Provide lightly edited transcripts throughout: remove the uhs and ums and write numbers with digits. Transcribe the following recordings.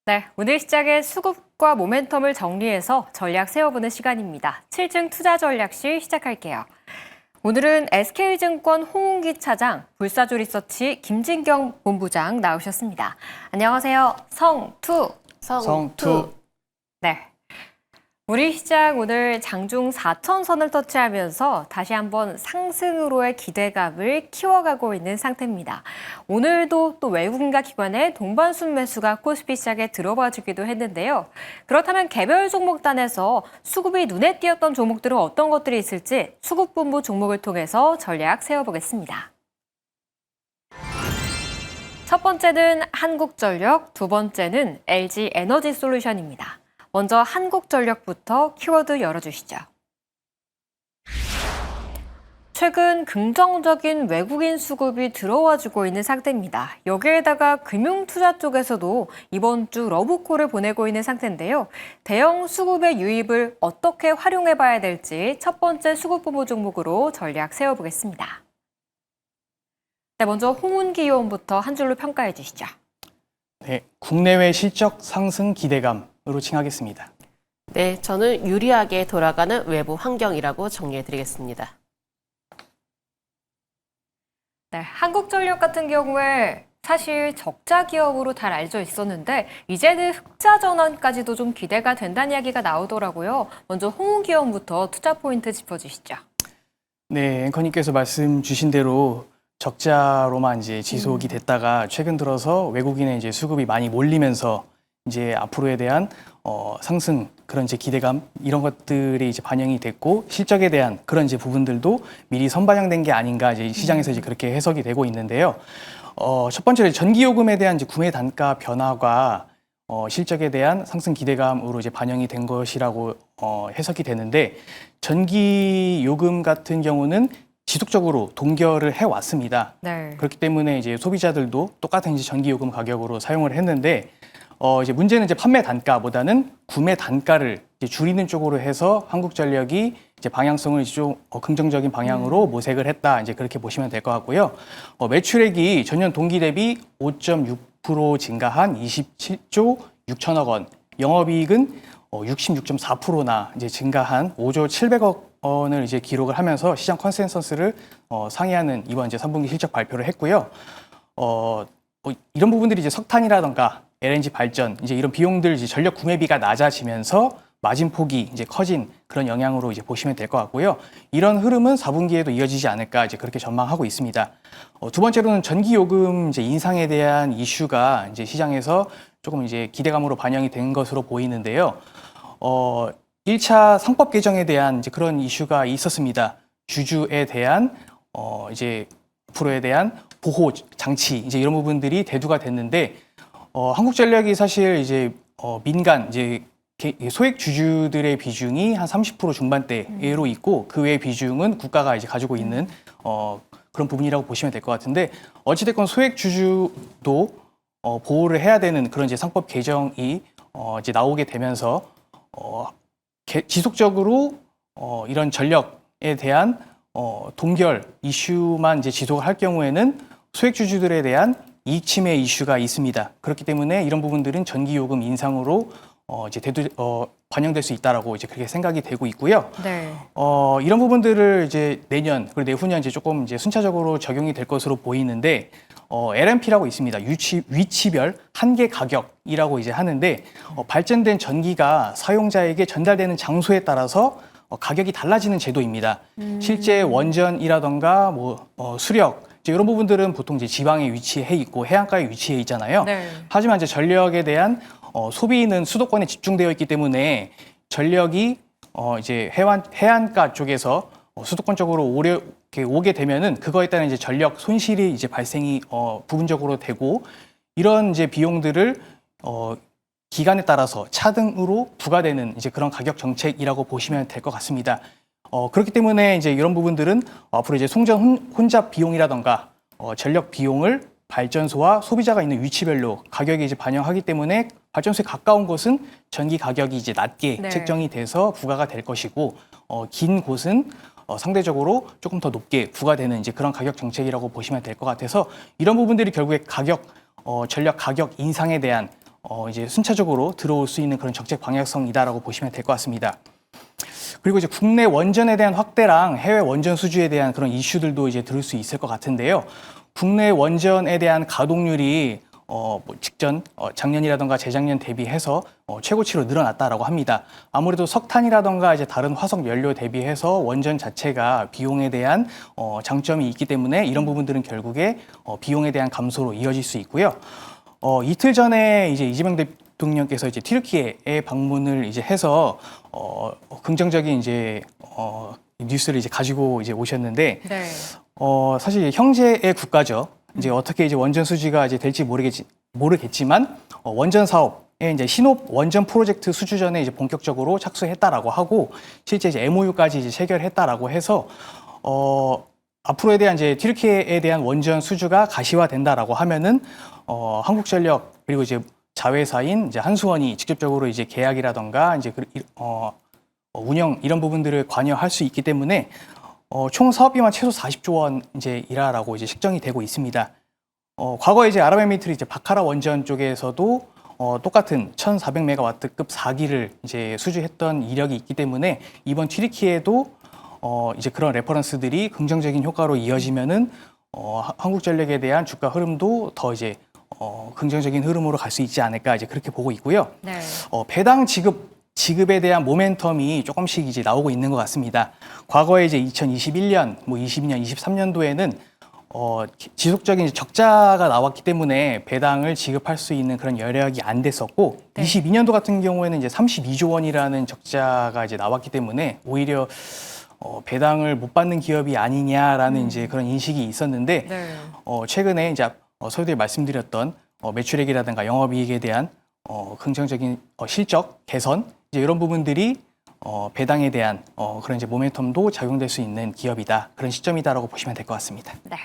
네, 오늘 시작의 수급과 모멘텀을 정리해서 전략 세워보는 시간입니다. 7중 투자 전략실 시작할게요. 오늘은 SK증권 홍은기 차장, 불사조 리서치 김진경 본부장 나오셨습니다. 안녕하세요. 성투. 네. 우리 시장 오늘 장중 4천선을 터치하면서 다시 한번 상승으로의 기대감을 키워가고 있는 상태입니다. 오늘도 또 외국인과 기관의 동반순 매수가 코스피 시장에 들어와주기도 했는데요. 그렇다면 개별 종목단에서 수급이 눈에 띄었던 종목들은 어떤 것들이 있을지 수급본부 종목을 통해서 전략 세워보겠습니다. 첫 번째는 한국전력, 두 번째는 LG에너지솔루션입니다. 먼저 한국전력부터 키워드 열어주시죠. 최근 긍정적인 외국인 수급이 들어와주고 있는 상태입니다. 여기에다가 금융투자 쪽에서도 이번 주 러브콜을 보내고 있는 상태인데요. 대형 수급의 유입을 어떻게 활용해봐야 될지 첫 번째 수급본부 종목으로 전략 세워보겠습니다. 네, 먼저 홍은기 요원부터 한 줄로 평가해 주시죠. 네, 국내외 실적 상승 기대감으로 칭하겠습니다. 네, 저는 유리하게 돌아가는 외부 환경이라고 정리해드리겠습니다. 네, 한국전력 같은 경우에 사실 적자 기업으로 잘 알려져 있었는데 이제는 흑자 전환까지도 좀 기대가 된다는 이야기가 나오더라고요. 먼저 홍은기 요원부터 투자 포인트 짚어주시죠. 네, 앵커님께서 말씀 주신 대로 적자로만 이제 지속이 됐다가 최근 들어서 외국인의 이제 수급이 많이 몰리면서 이제 앞으로에 대한 상승 그런 이제 기대감 이런 것들이 이제 반영이 됐고 실적에 대한 그런 이제 부분들도 미리 선반영된 게 아닌가 이제 시장에서 이제 그렇게 해석이 되고 있는데요. 첫 번째로 전기요금에 대한 이제 구매 단가 변화가 실적에 대한 상승 기대감으로 이제 반영이 된 것이라고 해석이 되는데 전기요금 같은 경우는 지속적으로 동결을 해왔습니다. 네. 그렇기 때문에 이제 소비자들도 똑같은 이제 전기요금 가격으로 사용을 했는데 이제 문제는 이제 판매 단가보다는 구매 단가를 이제 줄이는 쪽으로 해서 한국전력이 이제 방향성을 좀 긍정적인 방향으로 모색을 했다. 이제 그렇게 보시면 될 것 같고요. 매출액이 전년 동기 대비 5.6% 증가한 27조 6천억 원, 영업이익은 66.4%나 이제 증가한 5조 700억 원을 이제 기록을 하면서 시장 컨센서스를 상회하는 이번 이제 3분기 실적 발표를 했고요. 이런 부분들이 이제 석탄이라던가 LNG 발전 이제 이런 비용들 이제 전력 구매비가 낮아지면서 마진 폭이 이제 커진 그런 영향으로 이제 보시면 될 것 같고요. 이런 흐름은 4분기에도 이어지지 않을까 이제 그렇게 전망하고 있습니다. 두 번째로는 전기요금 이제 인상에 대한 이슈가 이제 시장에서 조금 이제 기대감으로 반영이 된 것으로 보이는데요. 1차 상법 개정에 대한 이제 그런 이슈가 있었습니다. 주주에 대한 이제 앞으로에 대한 보호 장치 이제 이런 부분들이 대두가 됐는데 한국전력이 사실 이제 민간 이제 소액 주주들의 비중이 한 30% 중반대로 있고 그 외의 비중은 국가가 이제 가지고 있는 그런 부분이라고 보시면 될 것 같은데 어찌됐건 소액 주주도 보호를 해야 되는 그런 이제 상법 개정이 이제 나오게 되면서 지속적으로 이런 전력에 대한 동결 이슈만 이제 지속을 할 경우에는 소액 주주들에 대한 이익 침해 이슈가 있습니다. 그렇기 때문에 이런 부분들은 전기요금 인상으로 이제 반영될 수 있다라고 이제 그렇게 생각이 되고 있고요. 네. 이런 부분들을 이제 내년 그리고 내후년 이제 조금 이제 순차적으로 적용이 될 것으로 보이는데 LMP라고 있습니다. 위치별 한계 가격이라고 이제 하는데 발전된 전기가 사용자에게 전달되는 장소에 따라서 가격이 달라지는 제도입니다. 실제 원전이라던가 수력 이런 부분들은 보통 이제 지방에 위치해 있고 해안가에 위치해 있잖아요. 네. 하지만 이제 전력에 대한 소비는 수도권에 집중되어 있기 때문에 전력이 이제 해안가 쪽에서 수도권 쪽으로 오게 되면은 그거에 따른 이제 전력 손실이 이제 발생이 부분적으로 되고 이런 이제 비용들을 기간에 따라서 차등으로 부과되는 이제 그런 가격 정책이라고 보시면 될 것 같습니다. 그렇기 때문에 이제 이런 부분들은 앞으로 이제 송전 혼잡 비용이라던가 전력 비용을 발전소와 소비자가 있는 위치별로 가격이 이제 반영하기 때문에 발전소에 가까운 곳은 전기 가격이 이제 낮게 네. 책정이 돼서 부과가 될 것이고 긴 곳은 상대적으로 조금 더 높게 부과되는 이제 그런 가격 정책이라고 보시면 될 것 같아서 이런 부분들이 결국에 전력 가격 인상에 대한 이제 순차적으로 들어올 수 있는 그런 적재 방향성이다라고 보시면 될 것 같습니다. 그리고 이제 국내 원전에 대한 확대랑 해외 원전 수주에 대한 그런 이슈들도 이제 들을 수 있을 것 같은데요. 국내 원전에 대한 가동률이 직전 작년이라던가 재작년 대비해서 최고치로 늘어났다라고 합니다. 아무래도 석탄이라던가 이제 다른 화석 연료 대비해서 원전 자체가 비용에 대한 장점이 있기 때문에 이런 부분들은 결국에 비용에 대한 감소로 이어질 수 있고요. 이틀 전에 이제 이재명 대통령께서 이제 튀르키예에 방문을 이제 해서 긍정적인 이제 뉴스를 이제 가지고 이제 오셨는데 네. 사실 형제의 국가죠. 이제 어떻게 이제 원전 수주가 이제 될지 모르겠지만 원전 사업에 이제 신업 원전 프로젝트 수주전에 이제 본격적으로 착수했다라고 하고 실제 이제 MOU까지 이제 체결했다라고 해서 앞으로에 대한 이제 튀르키예에 대한 원전 수주가 가시화된다라고 하면은 한국전력 그리고 이제 자회사인 이제 한수원이 직접적으로 이제 계약이라던가 이제 운영 이런 부분들을 관여할 수 있기 때문에 총 사업비만 최소 40조 원 이제 이라라고 이제 책정이 되고 있습니다. 과거에 이제 아랍에미리트 이제 바카라 원전 쪽에서도 똑같은 1,400메가와트급 4기를 이제 수주했던 이력이 있기 때문에 이번 튀르키예도 이제 그런 레퍼런스들이 긍정적인 효과로 이어지면은 한국전력에 대한 주가 흐름도 더 이제 긍정적인 흐름으로 갈 수 있지 않을까 이제 그렇게 보고 있고요. 네. 배당 지급에 대한 모멘텀이 조금씩 이제 나오고 있는 것 같습니다. 과거에 이제 2021년, 22년, 23년도에는 지속적인 적자가 나왔기 때문에 배당을 지급할 수 있는 그런 여력이 안 됐었고, 네. 22년도 같은 경우에는 이제 32조 원이라는 적자가 이제 나왔기 때문에 오히려 배당을 못 받는 기업이 아니냐라는 이제 그런 인식이 있었는데, 네. 최근에 이제 서두에 말씀드렸던 매출액이라든가 영업이익에 대한 긍정적인 실적 개선 이제 이런 부분들이 배당에 대한 그런 이제 모멘텀도 작용될 수 있는 기업이다 그런 시점이다라고 보시면 될 것 같습니다. 네.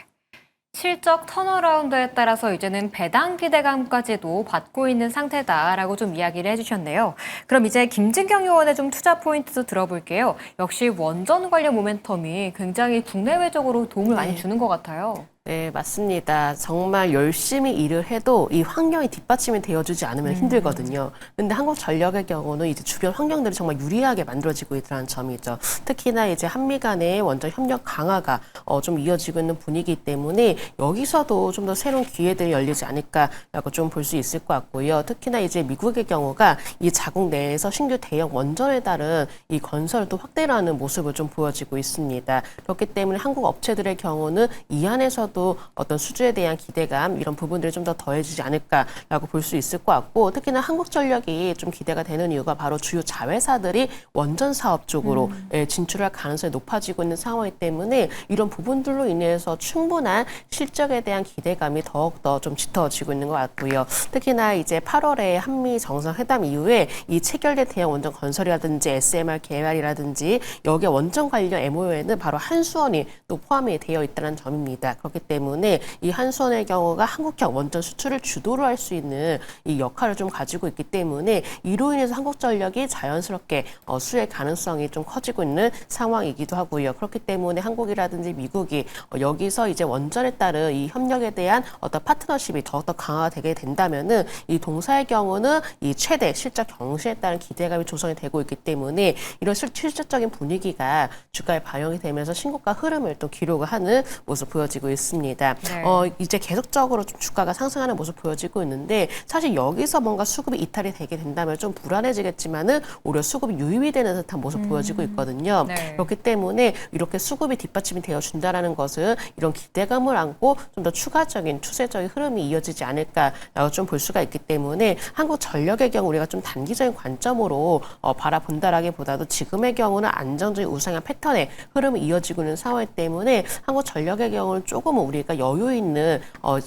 실적 턴어라운드에 따라서 이제는 배당 기대감까지도 받고 있는 상태다라고 좀 이야기를 해주셨네요. 그럼 이제 김진경 의원의 좀 투자 포인트도 들어볼게요. 역시 원전 관련 모멘텀이 굉장히 국내외적으로 도움을 많이 주는 것 같아요. 네, 맞습니다. 정말 열심히 일을 해도 이 환경이 뒷받침이 되어주지 않으면 힘들거든요. 근데 한국전력의 경우는 이제 주변 환경들이 정말 유리하게 만들어지고 있다는 점이죠. 특히나 이제 한미 간의 원전 협력 강화가 좀 이어지고 있는 분위기 때문에 여기서도 좀 더 새로운 기회들이 열리지 않을까라고 좀 볼 수 있을 것 같고요. 특히나 이제 미국의 경우가 이 자국 내에서 신규 대형 원전에 따른 이 건설을 또 확대를 하는 모습을 좀 보여지고 있습니다. 그렇기 때문에 한국 업체들의 경우는 이 안에서도 어떤 수주에 대한 기대감 이런 부분들이 좀 더 더해지지 않을까라고 볼 수 있을 것 같고, 특히나 한국전력이 좀 기대가 되는 이유가 바로 주요 자회사들이 원전 사업 쪽으로 진출할 가능성이 높아지고 있는 상황이기 때문에 이런 부분들로 인해서 충분한 실적에 대한 기대감이 더욱더 좀 짙어지고 있는 것 같고요. 특히나 이제 8월에 한미 정상회담 이후에 이 체결된 대형 원전 건설이라든지 SMR 개발이라든지 여기에 원전 관련 MOU에는 바로 한수원이 또 포함이 되어 있다는 점입니다. 그렇기 때문에 이 한수원의 경우가 한국형 원전 수출을 주도를 할 수 있는 이 역할을 좀 가지고 있기 때문에 이로 인해서 한국전력이 자연스럽게 수혜 가능성이 좀 커지고 있는 상황이기도 하고요. 그렇기 때문에 한국이라든지 미국이 여기서 이제 원전에 따른 이 협력에 대한 어떤 파트너십이 더욱더 강화되게 된다면은 이 동사의 경우는 이 최대 실적 경시에 따른 기대감이 조성이 되고 있기 때문에 이런 실질적인 분위기가 주가에 반영이 되면서 신고가 흐름을 또 기록을 하는 모습 보여지고 있습니다. 네. 이제 계속적으로 좀 주가가 상승하는 모습 보여지고 있는데 사실 여기서 뭔가 수급이 이탈이 되게 된다면 좀 불안해지겠지만은 오히려 수급이 유입이 되는 듯한 모습 보여지고 있거든요. 네. 그렇기 때문에 이렇게 수급이 뒷받침이 되어 준다라는 것은 이런 기대감을 안고 좀 더 추가적인 추세적인 흐름이 이어지지 않을까라고 좀 볼 수가 있기 때문에 한국전력의 경우 우리가 좀 단기적인 관점으로 바라본다라기보다도 지금의 경우는 안정적인 우상향 패턴의 흐름이 이어지고 있는 상황이기 때문에 한국전력의 경우는 조금은 우리가 여유 있는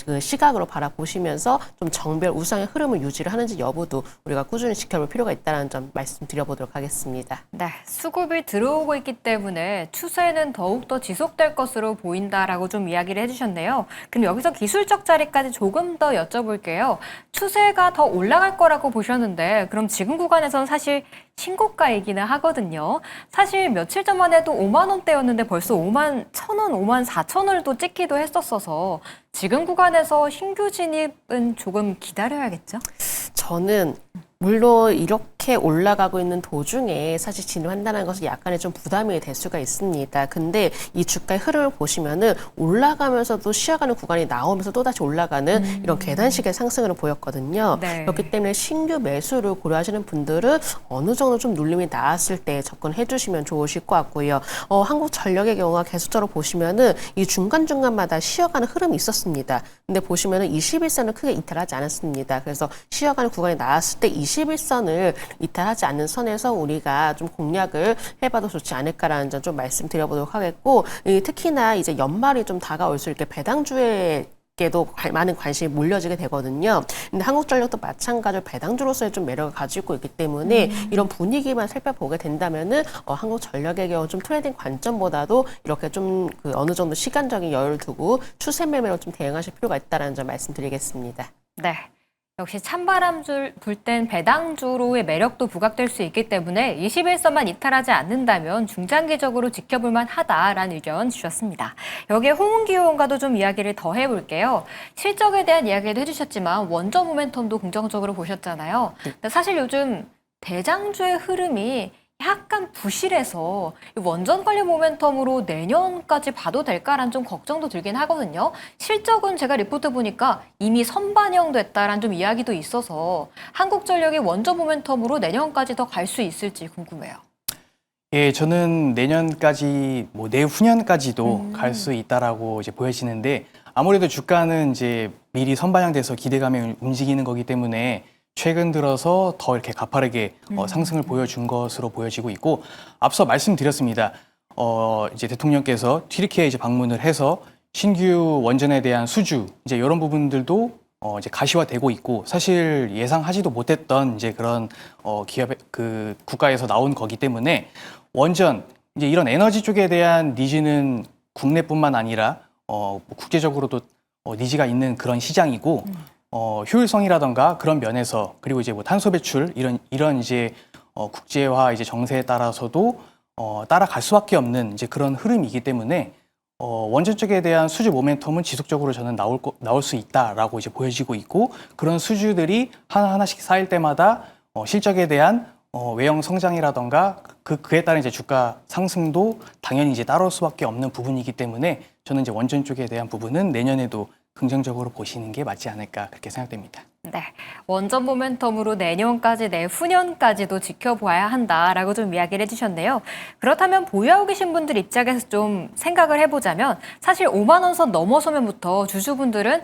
그 시각으로 바라보시면서 좀 정별 우상의 흐름을 유지를 하는지 여부도 우리가 꾸준히 지켜볼 필요가 있다는 점 말씀드려보도록 하겠습니다. 네, 수급이 들어오고 있기 때문에 추세는 더욱더 지속될 것으로 보인다라고 좀 이야기를 해주셨네요. 그럼 여기서 기술적 자리까지 조금 더 여쭤볼게요. 추세가 더 올라갈 거라고 보셨는데 그럼 지금 구간에서는 사실 신고가이기는 하거든요. 사실 며칠 전만 해도 5만 원대였는데 벌써 5만 1,000원, 5만 4천 원을 또 찍기도 했었어서 지금 구간에서 신규 진입은 조금 기다려야겠죠? 저는 물론 이렇게 올라가고 있는 도중에 사실 진입한다는 것은 약간의 좀 부담이 될 수가 있습니다. 근데 이 주가의 흐름을 보시면은 올라가면서도 쉬어가는 구간이 나오면서 또다시 올라가는 이런 계단식의 상승을 보였거든요. 네. 그렇기 때문에 신규 매수를 고려하시는 분들은 어느 정도 좀 눌림이 나왔을 때 접근해 주시면 좋으실 것 같고요. 한국전력의 경우가 계속적으로 보시면은 이 중간중간마다 쉬어가는 흐름이 있었습니다. 근데 보시면은 21선을 크게 이탈하지 않았습니다. 그래서 쉬어가는 구간이 나왔을 때 21선을 이탈하지 않는 선에서 우리가 좀 공략을 해봐도 좋지 않을까라는 점 좀 말씀드려보도록 하겠고, 특히나 이제 연말이 좀 다가올수록 이렇게 배당주에 도 많은 관심이 몰려지게 되거든요. 근데 한국전력도 마찬가지로 배당주로서의 좀 매력을 가지고 있기 때문에 이런 분위기만 살펴보게 된다면은 한국전력의 경우 좀 트레이딩 관점보다도 이렇게 좀 어느 정도 시간적인 여유를 두고 추세 매매로 좀 대응하실 필요가 있다는 점 말씀드리겠습니다. 네. 역시 찬바람 불 땐 배당주로의 매력도 부각될 수 있기 때문에 21선만 이탈하지 않는다면 중장기적으로 지켜볼만 하다라는 의견 주셨습니다. 여기에 홍은기 의원과도 좀 이야기를 더 해볼게요. 실적에 대한 이야기도 해주셨지만 원전 모멘텀도 긍정적으로 보셨잖아요. 근데 사실 요즘 대장주의 흐름이 약간 부실해서 이 원전 관련 모멘텀으로 내년까지 봐도 될까라는 좀 걱정도 들긴 하거든요. 실적은 제가 리포트 보니까 이미 선반영됐다라는 좀 이야기도 있어서 한국전력이 원전 모멘텀으로 내년까지 더 갈 수 있을지 궁금해요. 예, 저는 내년까지 내후년까지도 갈 수 있다라고 이제 보여지는데, 아무래도 주가는 이제 미리 선반영돼서 기대감에 움직이는 거기 때문에 최근 들어서 더 이렇게 가파르게 상승을 보여준 것으로 보여지고 있고, 앞서 말씀드렸습니다. 이제 대통령께서 튀르키예 이제 방문을 해서 신규 원전에 대한 수주 이제 이런 부분들도 이제 가시화되고 있고, 사실 예상하지도 못했던 이제 그런 기업의 그 국가에서 나온 거기 때문에 원전 이제 이런 에너지 쪽에 대한 니즈는 국내뿐만 아니라 국제적으로도 니즈가 있는 그런 시장이고. 효율성이라던가 그런 면에서, 그리고 이제 탄소 배출 이런 이제 국제화 이제 정세에 따라서도 따라갈 수밖에 없는 이제 그런 흐름이기 때문에 원전 쪽에 대한 수주 모멘텀은 지속적으로 저는 나올 수 있다라고 이제 보여지고 있고, 그런 수주들이 하나하나씩 쌓일 때마다 실적에 대한 외형 성장이라던가 그에 따른 이제 주가 상승도 당연히 이제 따라올 수밖에 없는 부분이기 때문에 저는 이제 원전 쪽에 대한 부분은 내년에도 긍정적으로 보시는 게 맞지 않을까 그렇게 생각됩니다. 네, 원전 모멘텀으로 내년까지 내후년까지도 지켜봐야 한다라고 좀 이야기를 해주셨네요. 그렇다면 보유하고 계신 분들 입장에서 좀 생각을 해보자면 사실 5만 원 선 넘어서면부터 주주분들은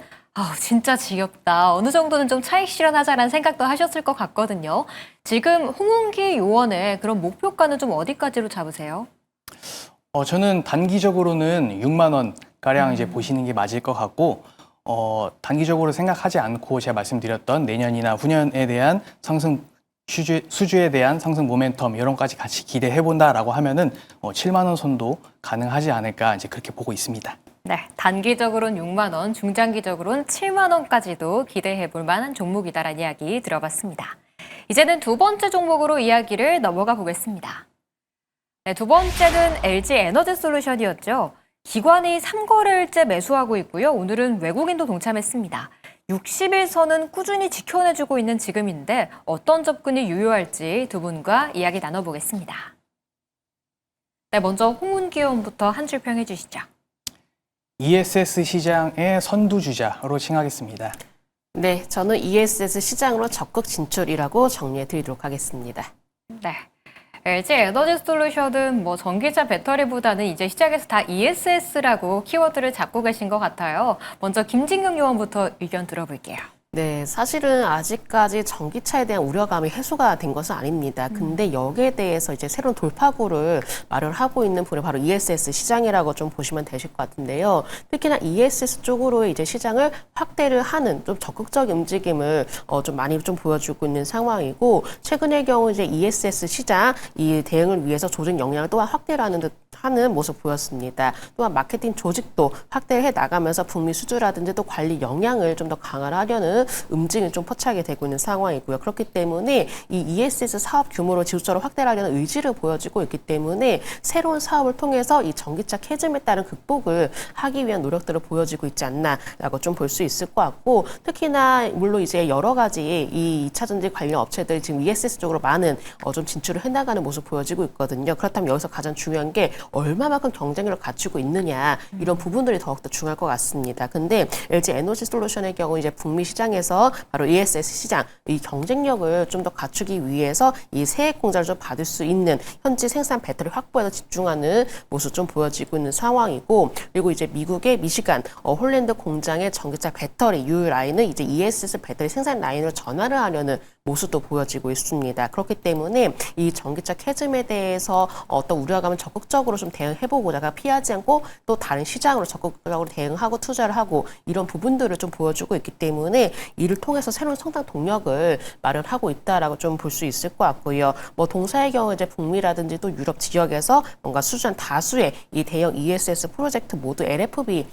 진짜 지겹다. 어느 정도는 좀 차익 실현하자라는 생각도 하셨을 것 같거든요. 지금 홍은기 의원의 그런 목표가는 좀 어디까지로 잡으세요? 저는 단기적으로는 6만 원 가량 이제 보시는 게 맞을 것 같고, 단기적으로 생각하지 않고 제가 말씀드렸던 내년이나 후년에 대한 상승 수주에 대한 상승 모멘텀 이런 것까지 같이 기대해 본다라고 하면은 7만 원 선도 가능하지 않을까 이제 그렇게 보고 있습니다. 네, 단기적으로는 6만 원, 중장기적으로는 7만 원까지도 기대해 볼 만한 종목이다라는 이야기 들어봤습니다. 이제는 두 번째 종목으로 이야기를 넘어가 보겠습니다. 네, 두 번째는 LG 에너지 솔루션이었죠. 기관이 3거래일째 매수하고 있고요. 오늘은 외국인도 동참했습니다. 60일선은 꾸준히 지켜내주고 있는 지금인데 어떤 접근이 유효할지 두 분과 이야기 나눠보겠습니다. 네, 먼저 홍은기 의원부터 한 줄 평해 주시죠. ESS 시장의 선두주자로 칭하겠습니다. 네, 저는 ESS 시장으로 적극 진출이라고 정리해 드리도록 하겠습니다. 네. LG 에너지 솔루션은 전기차 배터리보다는 이제 시장에서 다 ESS라고 키워드를 잡고 계신 것 같아요. 먼저 김진경 의원부터 의견 들어볼게요. 네, 사실은 아직까지 전기차에 대한 우려감이 해소가 된 것은 아닙니다. 근데 여기에 대해서 이제 새로운 돌파구를 마련하고 있는 분이 바로 ESS 시장이라고 좀 보시면 되실 것 같은데요. 특히나 ESS 쪽으로 이제 시장을 확대를 하는 좀 적극적인 움직임을 좀 많이 좀 보여주고 있는 상황이고, 최근의 경우 이제 ESS 시장 이 대응을 위해서 조직 역량을 또한 확대를 하는 듯 하는 모습 보였습니다. 또한 마케팅 조직도 확대해 나가면서 북미 수주라든지 또 관리 역량을 좀 더 강화하려는 움직임이 좀 포착이 되고 있는 상황이고요. 그렇기 때문에 이 ESS 사업 규모를 지속적으로 확대하려는 의지를 보여주고 있기 때문에 새로운 사업을 통해서 이 전기차 캐즘에 따른 극복을 하기 위한 노력들을 보여주고 있지 않나라고 좀 볼 수 있을 것 같고, 특히나 물론 이제 여러 가지 이 2차 전지 관련 업체들이 지금 ESS 쪽으로 많은 좀 진출을 해나가는 모습 보여지고 있거든요. 그렇다면 여기서 가장 중요한 게 얼마만큼 경쟁력을 갖추고 있느냐, 이런 부분들이 더욱더 중요할 것 같습니다. 근데 LG 에너지 솔루션의 경우 이제 북미 시장에서 바로 ESS 시장 이 경쟁력을 좀 더 갖추기 위해서 이 세액 공제를 좀 받을 수 있는 현지 생산 배터리 확보에서 집중하는 모습 좀 보여지고 있는 상황이고, 그리고 이제 미국의 미시간 홀랜드 공장의 전기차 배터리 유일 라인은 이제 ESS 배터리 생산 라인으로 전환을 하려는 모습도 보여지고 있습니다. 그렇기 때문에 이 전기차 캐즘에 대해서 어떤 우려감을 적극적으로 좀 대응해보고자 피하지 않고 또 다른 시장으로 적극적으로 대응하고 투자를 하고 이런 부분들을 좀 보여주고 있기 때문에 이를 통해서 새로운 성장 동력을 마련하고 있다라고 좀 볼 수 있을 것 같고요. 뭐 동사의 경우 이제 북미라든지 또 유럽 지역에서 뭔가 수주한 다수의 이 대형 ESS 프로젝트 모두 LFP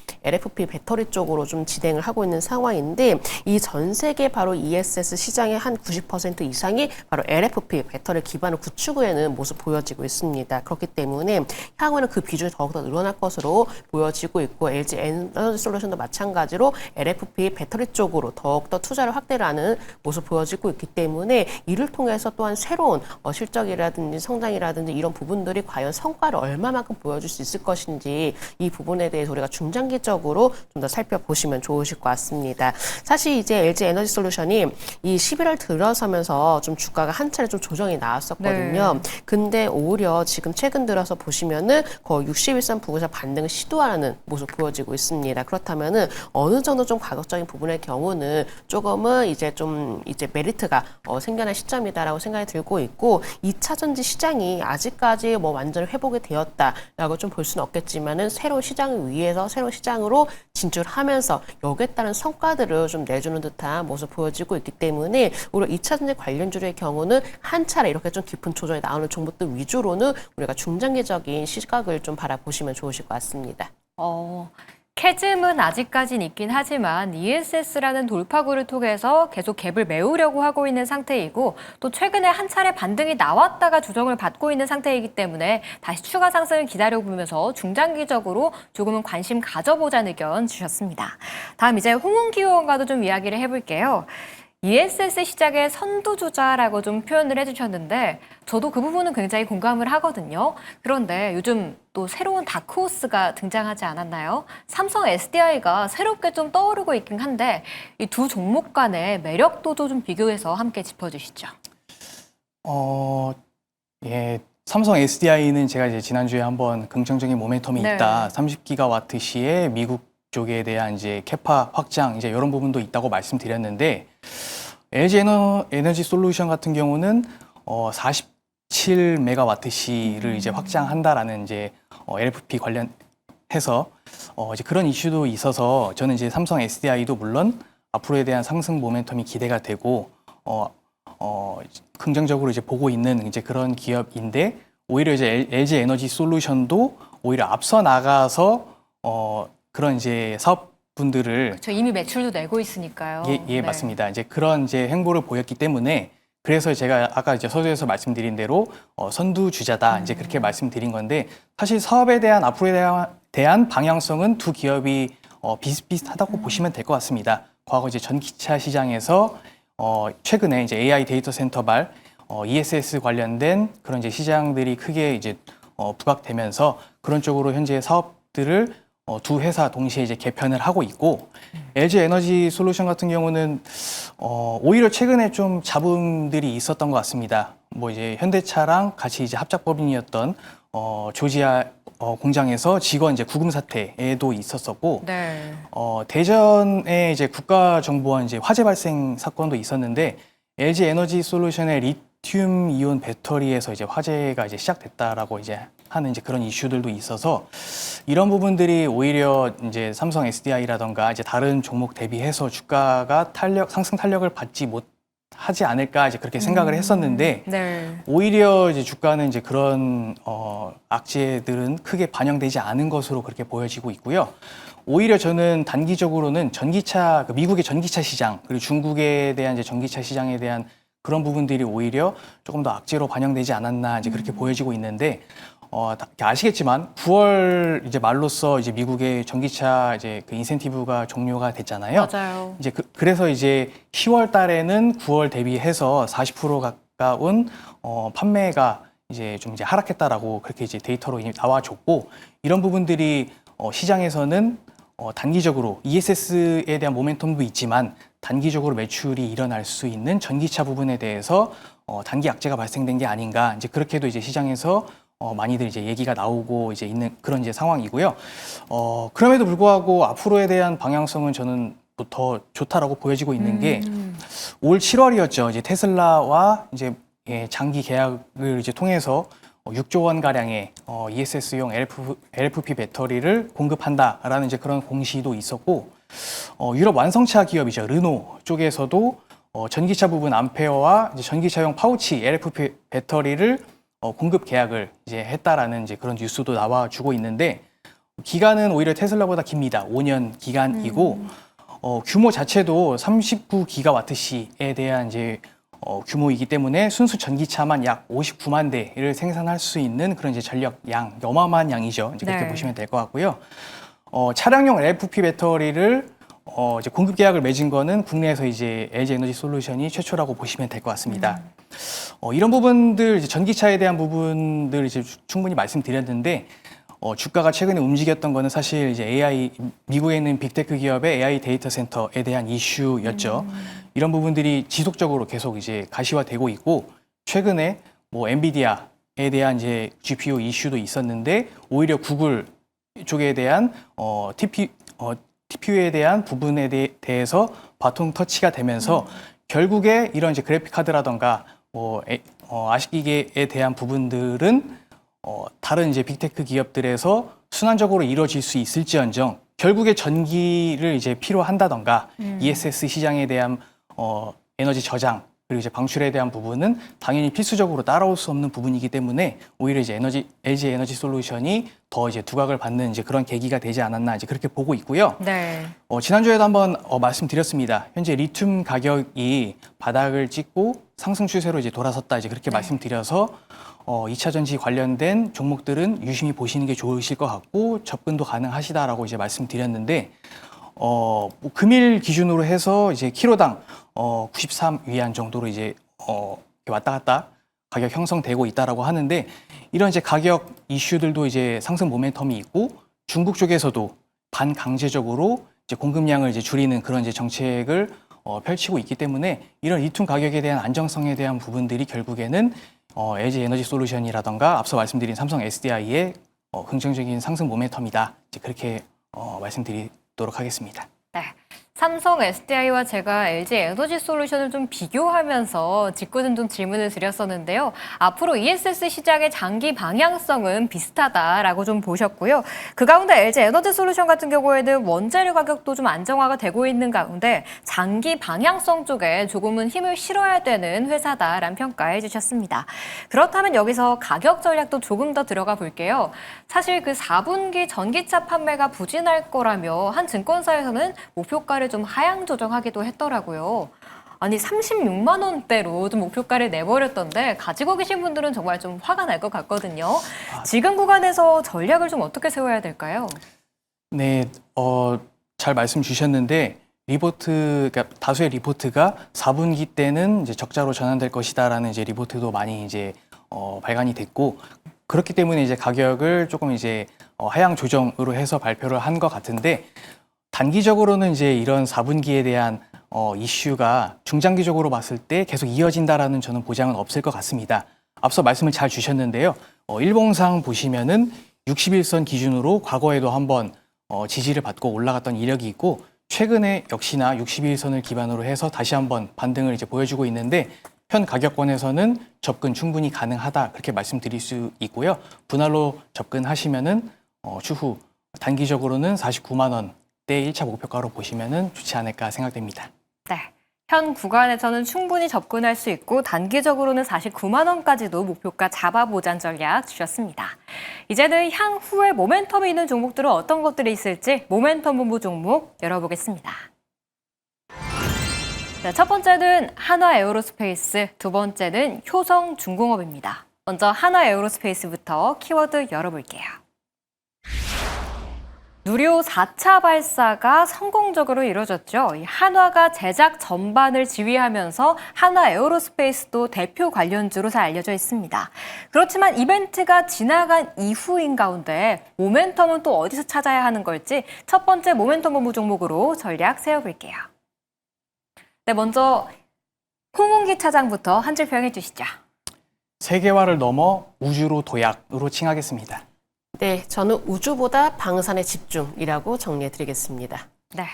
배터리 쪽으로 좀 진행을 하고 있는 상황인데, 이 전 세계 바로 ESS 시장의 한 90% 이상이 바로 LFP 배터리 기반을 구축하는 모습 보여지고 있습니다. 그렇기 때문에 향후에는 그 비중이 더욱더 늘어날 것으로 보여지고 있고, LG 에너지 솔루션도 마찬가지로 LFP 배터리 쪽으로 더욱더 투자를 확대를 하는 모습 보여지고 있기 때문에 이를 통해서 또한 새로운 실적이라든지 성장이라든지 이런 부분들이 과연 성과를 얼마만큼 보여줄 수 있을 것인지 이 부분에 대해서 우리가 중장기적으로 좀 더 살펴보시면 좋으실 것 같습니다. 사실 이제 LG 에너지 솔루션이 이 11월 들어서면서 좀 주가가 한 차례 좀 조정이 나왔었거든요. 네. 근데 오히려 지금 최근 들어서 보시면은 거의 60일선 부근에서 반등을 시도하는 모습 보여지고 있습니다. 그렇다면은 어느 정도 좀 가격적인 부분의 경우는 조금은 이제 메리트가 생겨날 시점이다라고 생각이 들고 있고, 2차 전지 시장이 아직까지 뭐 완전히 회복이 되었다라고 좀 볼 수는 없겠지만은 새로운 시장을 위해서 새로운 시장으로 진출하면서 여기에 따른 성과들을 좀 내주는 듯한 모습 보여지고 있기 때문에 오히려 2차 전지 관련주의 경우는 한 차례 이렇게 좀 깊은 조정이 나오는 종목들 위주로는 우리가 중장기적인 시각을 좀 바라보시면 좋으실 것 같습니다. 캐즘은 아직까진 있긴 하지만 ESS라는 돌파구를 통해서 계속 갭을 메우려고 하고 있는 상태이고, 또 최근에 한 차례 반등이 나왔다가 조정을 받고 있는 상태이기 때문에 다시 추가 상승을 기다려보면서 중장기적으로 조금은 관심 가져보자는 의견 주셨습니다. 다음 이제 홍은기 의원과도 좀 이야기를 해볼게요. ESS 시장의 선두주자라고 좀 표현을 해주셨는데 저도 그 부분은 굉장히 공감을 하거든요. 그런데 요즘 또 새로운 다크호스가 등장하지 않았나요? 삼성 SDI가 새롭게 좀 떠오르고 있긴 한데 이 두 종목 간의 매력도도 좀 비교해서 함께 짚어주시죠. 예. 삼성 SDI는 제가 이제 지난주에 한번 긍정적인 모멘텀이 네. 있다. 30기가와트 시에 미국 쪽에 대한 이제 캐파 확장 이제 이런 부분도 있다고 말씀드렸는데, LG 에너지 솔루션 같은 경우는 47메가와트 시를 이제 확장한다라는 이제 LFP 관련해서 이제 그런 이슈도 있어서 저는 이제 삼성 SDI도 물론 앞으로에 대한 상승 모멘텀이 기대가 되고 긍정적으로 이제 보고 있는 이제 그런 기업인데, 오히려 이제 LG 에너지 솔루션도 오히려 앞서 나가서 그런 이제 사업분들을 저 이미 매출도 내고 있으니까요. 예, 네. 맞습니다. 이제 그런 이제 행보를 보였기 때문에 그래서 제가 아까 이제 서두에서 말씀드린 대로 선두 주자다 이제 그렇게 말씀드린 건데, 사실 사업에 대한 앞으로에 대한 방향성은 두 기업이 비슷비슷하다고 보시면 될 것 같습니다. 과거 이제 전기차 시장에서 최근에 이제 AI 데이터 센터발 ESS 관련된 그런 이제 시장들이 크게 이제 부각되면서 그런 쪽으로 현재 사업들을 두 회사 동시에 이제 개편을 하고 있고, LG 에너지 솔루션 같은 경우는 오히려 최근에 좀 잡음들이 있었던 것 같습니다. 뭐 이제 현대차랑 같이 이제 합작법인이었던 조지아 공장에서 직원 이제 구금 사태에도 있었었고, 네. 대전에 이제 국가정보원 이제 화재 발생 사건도 있었는데, LG 에너지 솔루션의 리튬 이온 배터리에서 이제 화재가 이제 시작됐다라고 이제 하는 이제 그런 이슈들도 있어서, 이런 부분들이 오히려 이제 삼성 SDI라던가 이제 다른 종목 대비해서 주가가 상승 탄력을 받지 하지 않을까 이제 그렇게 생각을 했었는데 네. 오히려 이제 주가는 이제 그런 악재들은 크게 반영되지 않은 것으로 그렇게 보여지고 있고요. 오히려 저는 단기적으로는 전기차, 미국의 전기차 시장 그리고 중국에 대한 이제 전기차 시장에 대한 그런 부분들이 오히려 조금 더 악재로 반영되지 않았나 이제 그렇게 보여지고 있는데 아시겠지만 9월 이제 말로써 이제 미국의 전기차 이제 그 인센티브가 종료가 됐잖아요. 맞아요. 이제 그래서 이제 10월 달에는 9월 대비해서 40% 가까운 판매가 이제 좀 이제 하락했다라고 그렇게 이제 데이터로 이미 나와줬고 이런 부분들이 시장에서는 단기적으로 ESS에 대한 모멘텀도 있지만 단기적으로 매출이 일어날 수 있는 전기차 부분에 대해서 단기 악재가 발생된 게 아닌가 이제 그렇게도 이제 시장에서 많이들 이제 얘기가 나오고 이제 있는 그런 이제 상황이고요. 그럼에도 불구하고 앞으로에 대한 방향성은 저는 더 좋다라고 보여지고 있는 게 올 7월이었죠. 이제 테슬라와 이제 장기 계약을 이제 통해서 6조 원 가량의 ESS용 LFP 배터리를 공급한다라는 이제 그런 공시도 있었고 유럽 완성차 기업이죠. 르노 쪽에서도 전기차 부분 암페어와 이제 전기차용 파우치 LFP 배터리를 공급 계약을 이제 했다라는 이제 그런 뉴스도 나와주고 있는데 기간은 오히려 테슬라보다 깁니다. 5년 기간이고 규모 자체도 39기가와트시에 대한 이제 규모이기 때문에 순수 전기차만 약 59만 대를 생산할 수 있는 그런 이제 전력 양, 어마어마한 양이죠. 이제 그렇게 네. 보시면 될 것 같고요. 차량용 LFP 배터리를 이제 공급 계약을 맺은 거는 국내에서 이제 LG 에너지 솔루션이 최초라고 보시면 될 것 같습니다. 이런 부분들, 이제 전기차에 대한 부분들 이제 충분히 말씀드렸는데, 주가가 최근에 움직였던 거는 사실 이제 AI, 미국에 있는 빅테크 기업의 AI 데이터 센터에 대한 이슈였죠. 이런 부분들이 지속적으로 계속 이제 가시화되고 있고, 최근에 뭐 엔비디아에 대한 이제 GPU 이슈도 있었는데, 오히려 구글 쪽에 대한 TPU에 대한 부분에 대해서 바통 터치가 되면서 결국에 이런 이제 그래픽 카드라던가 아식기계에 대한 부분들은 다른 이제 빅테크 기업들에서 순환적으로 이루어질 수 있을지언정 결국에 전기를 이제 필요한다던가 ESS 시장에 대한 에너지 저장 그리고 이제 방출에 대한 부분은 당연히 필수적으로 따라올 수 없는 부분이기 때문에 오히려 이제 LG 에너지 솔루션이 더 이제 두각을 받는 이제 그런 계기가 되지 않았나 이제 그렇게 보고 있고요. 네. 지난주에도 한번 말씀드렸습니다. 현재 리튬 가격이 바닥을 찍고 상승 추세로 이제 돌아섰다 이제 그렇게 말씀드려서 2차 전지 관련된 종목들은 유심히 보시는 게 좋으실 것 같고 접근도 가능하시다라고 이제 말씀드렸는데 금일 기준으로 해서 이제 키로당 93위안 정도로 이제 왔다 갔다 가격 형성되고 있다라고 하는데 이런 이제 가격 이슈들도 이제 상승 모멘텀이 있고 중국 쪽에서도 반강제적으로 이제 공급량을 이제 줄이는 그런 이제 정책을 펼치고 있기 때문에 이런 리튬 가격에 대한 안정성에 대한 부분들이 결국에는 LG 에너지 솔루션이라던가 앞서 말씀드린 삼성 SDI의 긍정적인 상승 모멘텀이다. 이제 그렇게 말씀드리도록 하겠습니다. 네. 삼성 SDI와 제가 LG 에너지 솔루션을 좀 비교하면서 짓궂은 좀 질문을 드렸었는데요. 앞으로 ESS 시장의 장기 방향성은 비슷하다라고 좀 보셨고요. 그 가운데 LG 에너지 솔루션 같은 경우에는 원재료 가격도 좀 안정화가 되고 있는 가운데 장기 방향성 쪽에 조금은 힘을 실어야 되는 회사다라는 평가해 주셨습니다. 그렇다면 여기서 가격 전략도 조금 더 들어가 볼게요. 사실 그 4분기 전기차 판매가 부진할 거라며 한 증권사에서는 목표가를 좀 하향 조정하기도 했더라고요. 아니 36만 원대로 좀 목표가를 내버렸던데 가지고 계신 분들은 정말 좀 화가 날 것 같거든요. 지금 구간에서 전략을 좀 어떻게 세워야 될까요? 네, 잘 말씀 주셨는데 그러니까 다수의 리포트가 4분기 때는 이제 적자로 전환될 것이다라는 이제 리포트도 많이 이제 발간이 됐고 그렇기 때문에 이제 가격을 조금 이제 하향 조정으로 해서 발표를 한 것 같은데. 단기적으로는 이제 이런 4분기에 대한 이슈가 중장기적으로 봤을 때 계속 이어진다라는 저는 보장은 없을 것 같습니다. 앞서 말씀을 잘 주셨는데요. 일봉상 보시면은 61선 기준으로 과거에도 한번 지지를 받고 올라갔던 이력이 있고 최근에 역시나 61선을 기반으로 해서 다시 한번 반등을 이제 보여주고 있는데 현 가격권에서는 접근 충분히 가능하다 그렇게 말씀드릴 수 있고요. 분할로 접근하시면은 추후 단기적으로는 49만 원. 때 1차 목표가로 보시면 좋지 않을까 생각됩니다. 네. 현 구간에서는 충분히 접근할 수 있고 단기적으로는 49만 원까지도 목표가 잡아보자는 전략 주셨습니다. 이제는 향후에 모멘텀이 있는 종목들은 어떤 것들이 있을지 모멘텀 본부 종목 열어보겠습니다. 자, 첫 번째는 한화에어로스페이스, 두 번째는 효성중공업입니다. 먼저 한화에어로스페이스부터 키워드 열어볼게요. 누리호 4차 발사가 성공적으로 이루어졌죠. 이 한화가 제작 전반을 지휘하면서 한화에어로스페이스도 대표 관련주로 잘 알려져 있습니다. 그렇지만 이벤트가 지나간 이후인 가운데 모멘텀은 또 어디서 찾아야 하는 걸지 첫 번째 모멘텀 본부 종목으로 전략 세워볼게요. 네, 먼저 홍은기 차장부터 한 줄 평해 주시죠. 세계화를 넘어 우주로 도약으로 칭하겠습니다. 네, 저는 우주보다 방산에 집중이라고 정리해드리겠습니다. 네.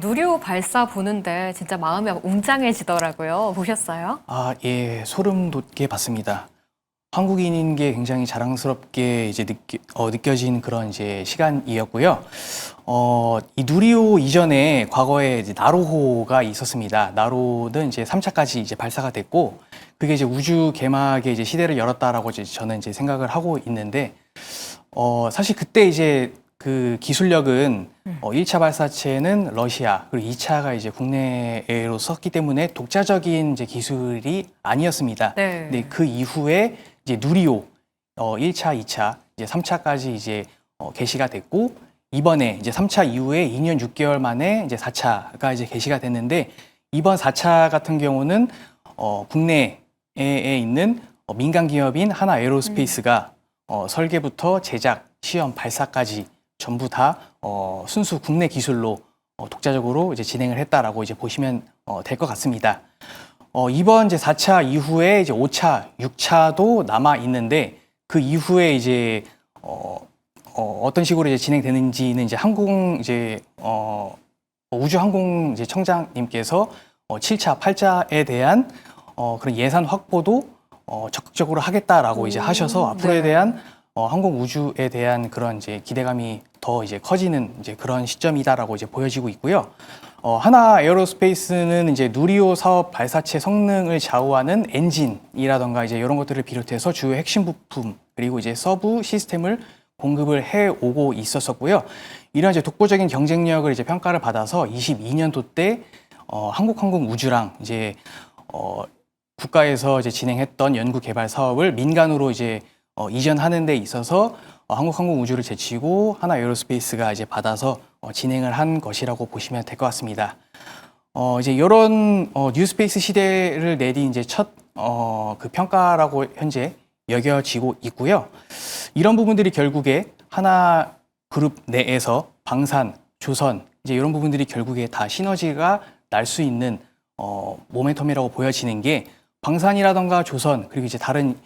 누리호 발사 보는데 진짜 마음이 웅장해지더라고요. 보셨어요? 예, 소름 돋게 봤습니다. 한국인인 게 굉장히 자랑스럽게 이제 느껴진 그런 이제 시간이었고요. 이 누리호 이전에 과거에 이제 나로호가 있었습니다. 나로는 이제 3차까지 이제 발사가 됐고, 그게 이제 우주 개막의 이제 시대를 열었다라고 이제 저는 이제 생각을 하고 있는데, 사실 그때 이제 그 기술력은 1차 발사체는 러시아, 그리고 2차가 이제 국내로 썼기 때문에 독자적인 이제 기술이 아니었습니다. 네. 근데 그 이후에 이제 누리호 1차, 2차, 이제 3차까지 이제 개시가 됐고, 이번에 이제 3차 이후에 2년 6개월 만에 이제 4차가 이제 개시가 됐는데, 이번 4차 같은 경우는 국내에 있는 민간 기업인 한화에어로스페이스가 설계부터 제작, 시험, 발사까지 전부 다 순수 국내 기술로 독자적으로 이제 진행을 했다라고 이제 보시면 될 것 같습니다. 이번 이제 4차 이후에 이제 5차, 6차도 남아 있는데, 그 이후에 이제 어떤 식으로 이제 진행되는지는 이제 우주항공 이제 청장님께서 7차, 8차에 대한 그런 예산 확보도 적극적으로 하겠다라고 이제 하셔서 앞으로에 네. 대한 항공 우주에 대한 그런 이제 기대감이 더 이제 커지는 이제 그런 시점이다라고 이제 보여지고 있고요. 하나 에어로스페이스는 이제 누리호 사업 발사체 성능을 좌우하는 엔진이라던가 이제 이런 것들을 비롯해서 주요 핵심 부품 그리고 이제 서브 시스템을 공급을 해 오고 있었었고요. 이런 이제 독보적인 경쟁력을 이제 평가를 받아서 22년도 때 한국항공 우주랑 이제 국가에서 이제 진행했던 연구 개발 사업을 민간으로 이제 이전하는 데 있어서 한국항공우주를 제치고 하나에어로스페이스가 이제 받아서 진행을 한 것이라고 보시면 될 것 같습니다. 이제 이런 뉴스페이스 시대를 내딘 이제 첫 그 평가라고 현재 여겨지고 있고요. 이런 부분들이 결국에 하나 그룹 내에서 방산, 조선 이제 이런 부분들이 결국에 다 시너지가 날 수 있는 모멘텀이라고 보여지는 게 방산이라던가 조선 그리고 이제 다른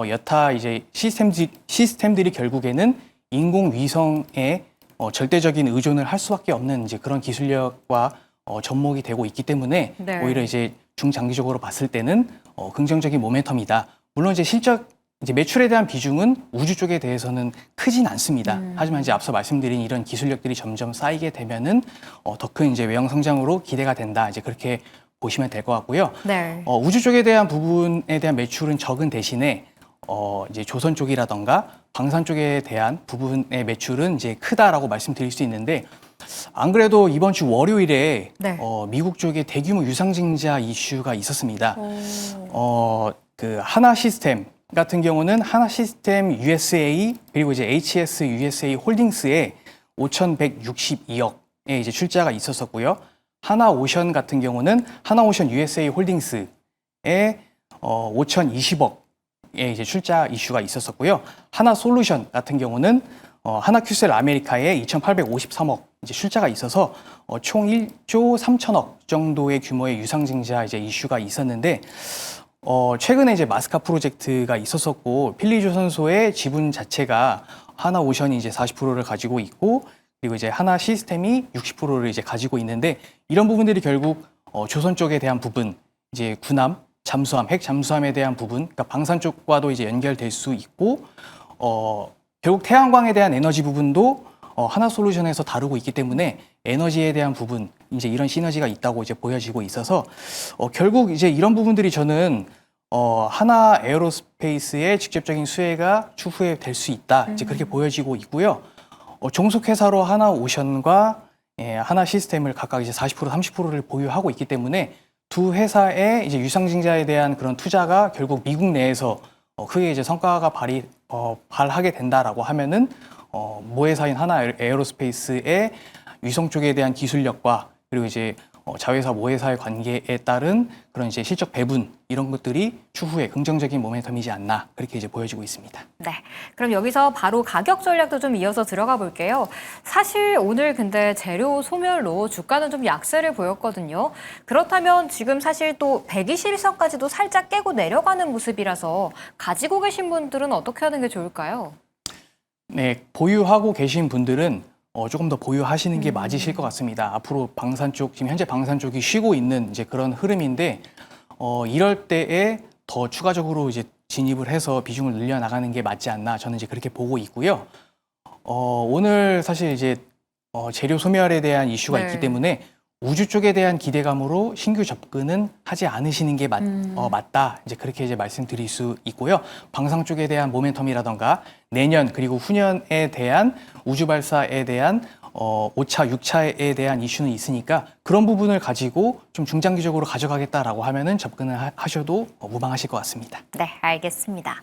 여타 이제 시스템들이 결국에는 인공위성에 절대적인 의존을 할 수밖에 없는 이제 그런 기술력과 접목이 되고 있기 때문에 네. 오히려 이제 중장기적으로 봤을 때는 긍정적인 모멘텀이다. 물론 이제 실적 이제 매출에 대한 비중은 우주 쪽에 대해서는 크진 않습니다. 하지만 이제 앞서 말씀드린 이런 기술력들이 점점 쌓이게 되면은 더 큰 이제 외형 성장으로 기대가 된다. 이제 그렇게 보시면 될 것 같고요. 네. 우주 쪽에 대한 부분에 대한 매출은 적은 대신에 이제 조선 쪽이라던가 방산 쪽에 대한 부분의 매출은 이제 크다라고 말씀드릴 수 있는데 안 그래도 이번 주 월요일에 네. 미국 쪽에 대규모 유상증자 이슈가 있었습니다. 그 하나 시스템 같은 경우는 하나 시스템 USA 그리고 이제 HS USA 홀딩스에 5,162억의 이제 출자가 있었었고요. 하나오션 같은 경우는 하나오션 USA 홀딩스에 5,020억의 이제 출자 이슈가 있었었고요. 하나솔루션 같은 경우는 하나큐셀 아메리카에 2,853억 이제 출자가 있어서 총 1조 3천억 정도의 규모의 유상증자 이제 이슈가 있었는데 최근에 이제 마스카 프로젝트가 있었었고 필리조선소의 지분 자체가 하나오션이 이제 40%를 가지고 있고 그리고 이제 하나 시스템이 60%를 이제 가지고 있는데 이런 부분들이 결국 조선 쪽에 대한 부분, 이제 군함, 잠수함, 핵 잠수함에 대한 부분, 그러니까 방산 쪽과도 이제 연결될 수 있고 결국 태양광에 대한 에너지 부분도 하나솔루션에서 다루고 있기 때문에 에너지에 대한 부분, 이제 이런 시너지가 있다고 이제 보여지고 있어서 결국 이제 이런 부분들이 저는 하나 에어로스페이스의 직접적인 수혜가 추후에 될 수 있다. 이제 그렇게 보여지고 있고요. 종속회사로 하나 오션과 하나 시스템을 각각 이제 40%, 30%를 보유하고 있기 때문에 두 회사의 이제 유상증자에 대한 그런 투자가 결국 미국 내에서 크게 이제 성과가 발하게 된다라고 하면은 모회사인 하나 에어로스페이스의 위성 쪽에 대한 기술력과 그리고 이제 자회사 모회사의 관계에 따른 그런 이제 실적 배분 이런 것들이 추후에 긍정적인 모멘텀이지 않나 그렇게 이제 보여지고 있습니다. 네, 그럼 여기서 바로 가격 전략도 좀 이어서 들어가 볼게요. 사실 오늘 근데 재료 소멸로 주가는 좀 약세를 보였거든요. 그렇다면 지금 사실 또 121선까지도 살짝 깨고 내려가는 모습이라서 가지고 계신 분들은 어떻게 하는 게 좋을까요? 네, 보유하고 계신 분들은 조금 더 보유하시는 게 맞으실 것 같습니다. 앞으로 방산 쪽, 지금 현재 방산 쪽이 쉬고 있는 이제 그런 흐름인데, 이럴 때에 더 추가적으로 이제 진입을 해서 비중을 늘려나가는 게 맞지 않나 저는 이제 그렇게 보고 있고요. 오늘 사실 이제 재료 소멸에 대한 이슈가 있기 때문에 우주 쪽에 대한 기대감으로 신규 접근은 하지 않으시는 게 맞다. 이제 그렇게 이제 말씀드릴 수 있고요. 방산 쪽에 대한 모멘텀이라던가 내년 그리고 후년에 대한 우주 발사에 대한 5차, 6차에 대한 이슈는 있으니까 그런 부분을 가지고 좀 중장기적으로 가져가겠다라고 하면은 접근을 하셔도 무방하실 것 같습니다. 네, 알겠습니다.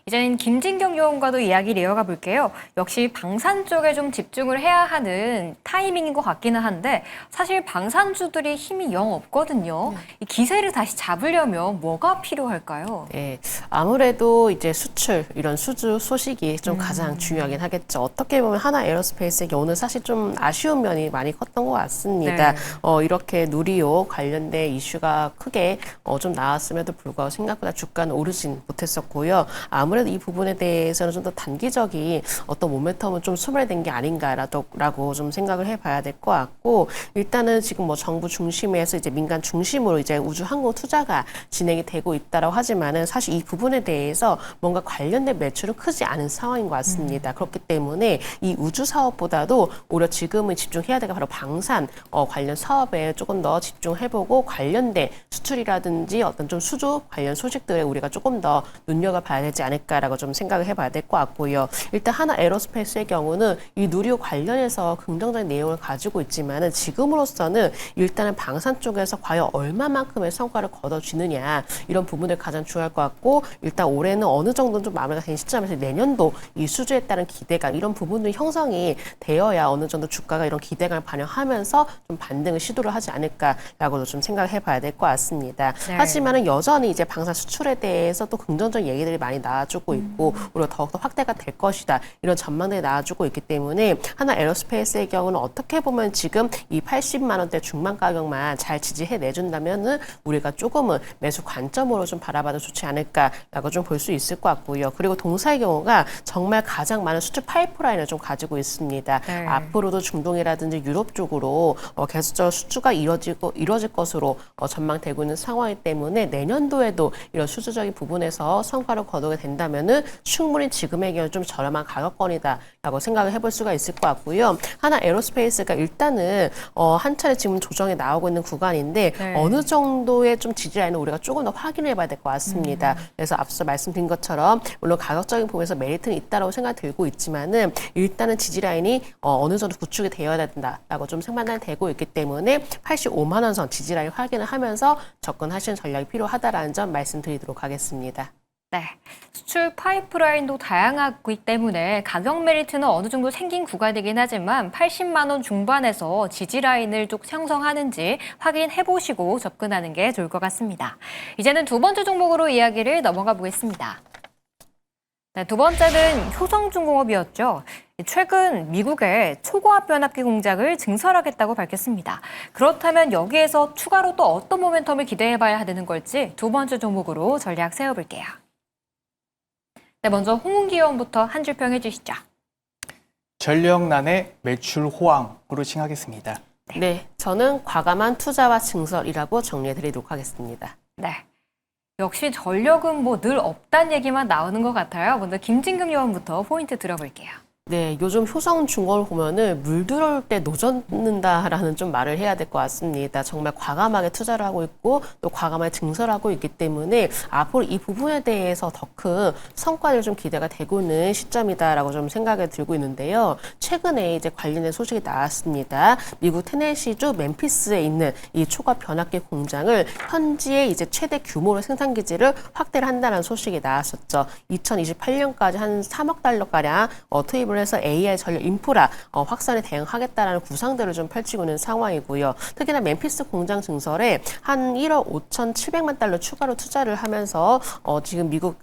이제는 김진경 요원과도 이야기를 이어가 볼게요. 역시 방산 쪽에 좀 집중을 해야 하는 타이밍인 것 같기는 한데 사실 방산주들이 힘이 영 없거든요. 이 기세를 다시 잡으려면 뭐가 필요할까요? 네, 아무래도 이제 수출 이런 수주 소식이 좀 가장 중요하긴 하겠죠. 어떻게 보면 하나 에어로스페이스의 경우는 사실 좀 아쉬운 면이 많이 컸던 것 같습니다. 네. 이렇게 누리호 관련된 이슈가 크게 좀 나왔음에도 불구하고 생각보다 주가는 오르진 못했었고요. 아무래도 이 부분에 대해서는 좀 더 단기적인 어떤 모멘텀은 좀 소멸된 게 아닌가라고 좀 생각을 해봐야 될 것 같고, 일단은 지금 뭐 정부 중심에서 이제 민간 중심으로 이제 우주 항공 투자가 진행이 되고 있다라고 하지만은 사실 이 부분에 대해서 뭔가 관련된 매출은 크지 않은 상황인 것 같습니다. 그렇기 때문에 이 우주 사업보다도 오히려 지금은 집중해야 되가 바로 방산 관련 사업에 조금 더 집중해보고 관련된 수출이라든지 어떤 좀 수주 관련 소식들에 우리가 조금 더 눈여겨봐야 되지 않을까라고 좀 생각을 해봐야 될 것 같고요. 일단 하나 에어로스페이스의 경우는 이 누리호 관련해서 긍정적인 내용을 가지고 있지만은 지금으로서는 일단은 방산 쪽에서 과연 얼마만큼의 성과를 거둬쥐느냐 이런 부분을 가장 중요할 것 같고, 일단 올해는 어느 정도는 좀 마무리가 된 시점에서 내년도 이 수주에 따른 기대감 이런 부분들이 형성이 되어야 어느 정도 주가가 이런 기대감을 반영하면서 좀 반등을 시도를 하지 않을까라고도 좀 생각을 해봐야 될 것 같습니다. 네. 하지만은 여전히 이제 방산 수출에 대해서 또 긍정적인 얘기들이 많이 나와주고 있고 우리가 더욱더 확대가 될 것이다 이런 전망들이 나와주고 있기 때문에 하나 에어로스페이스의 경우는 어떻게 보면 지금 이 80만 원대 중반 가격만 잘 지지해 내준다면은 우리가 조금은 매수 관점으로 좀 바라봐도 좋지 않을까라고 좀 볼 수 있을 것 같고요. 그리고 동사의 경우가 정말 가장 많은 수출 파이프라인을 좀 가지고 있습니다. 네. 앞으로도 중동이라든지 유럽 쪽으로 계속적으로 수주가 이뤄질 것으로 전망되고 있는 상황이기 때문에 내년도에도 이런 수주적인 부분에서 성과를 거두게 된다면은 충분히 지금의 경우 좀 저렴한 가격권이다라고 생각을 해볼 수가 있을 것 같고요. 하나 에어로스페이스가 일단은 한 차례 지금 조정이 나오고 있는 구간인데 어느 정도의 좀 지지라인을 우리가 조금 더 확인해봐야 될 것 같습니다. 그래서 앞서 말씀드린 것처럼 물론 가격적인 부분에서 메리트는 있다라고 생각이 들고 있지만은 일단은 지지라인이 어느 정도 구축이 되어야 된다라고 좀 생각이 되고 있기 때문에 85만 원 선 지지라인 확인을 하면서 접근하시는 전략이 필요하다라는 점 말씀드리도록 하겠습니다. 네, 수출 파이프라인도 다양하기 때문에 가격 메리트는 어느 정도 생긴 구간이긴 하지만 80만 원 중반에서 지지 라인을 쭉 형성하는지 확인해 보시고 접근하는 게 좋을 것 같습니다. 이제는 두 번째 종목으로 이야기를 넘어가 보겠습니다. 네, 두 번째는 효성중공업이었죠. 최근 미국의 초고압 변압기 공장을 증설하겠다고 밝혔습니다. 그렇다면 여기에서 추가로 또 어떤 모멘텀을 기대해봐야 되는 걸지 두 번째 종목으로 전략 세워볼게요. 네, 먼저 홍은기 의원부터 한 줄 평해 주시죠. 전력난의 매출 호황으로 칭하겠습니다. 네, 저는 과감한 투자와 증설이라고 정리해드리도록 하겠습니다. 네. 역시 전력은 뭐 늘 없다는 얘기만 나오는 것 같아요. 먼저 김진금 의원부터 포인트 들어볼게요. 네, 요즘 효성중공을 보면은 물 들어올 때 노젓는다라는 좀 말을 해야 될 것 같습니다. 정말 과감하게 투자를 하고 있고 또 과감하게 증설을 하고 있기 때문에 앞으로 이 부분에 대해서 더 큰 성과를 좀 기대가 되고 있는 시점이다라고 좀 생각이 들고 있는데요. 최근에 이제 관련된 소식이 나왔습니다. 미국 테네시주 멤피스에 있는 이 초과 변압기 공장을 현지의 이제 최대 규모로 생산 기지를 확대를 한다는 소식이 나왔었죠. 2028년까지 한 3억 달러가량 투입을 해서 AI 전력 인프라 확산에 대응하겠다라는 구상들을 좀 펼치고 있는 상황이고요. 특히나 멤피스 공장 증설에 한 1억 5,700만 달러 추가로 투자를 하면서 지금 미국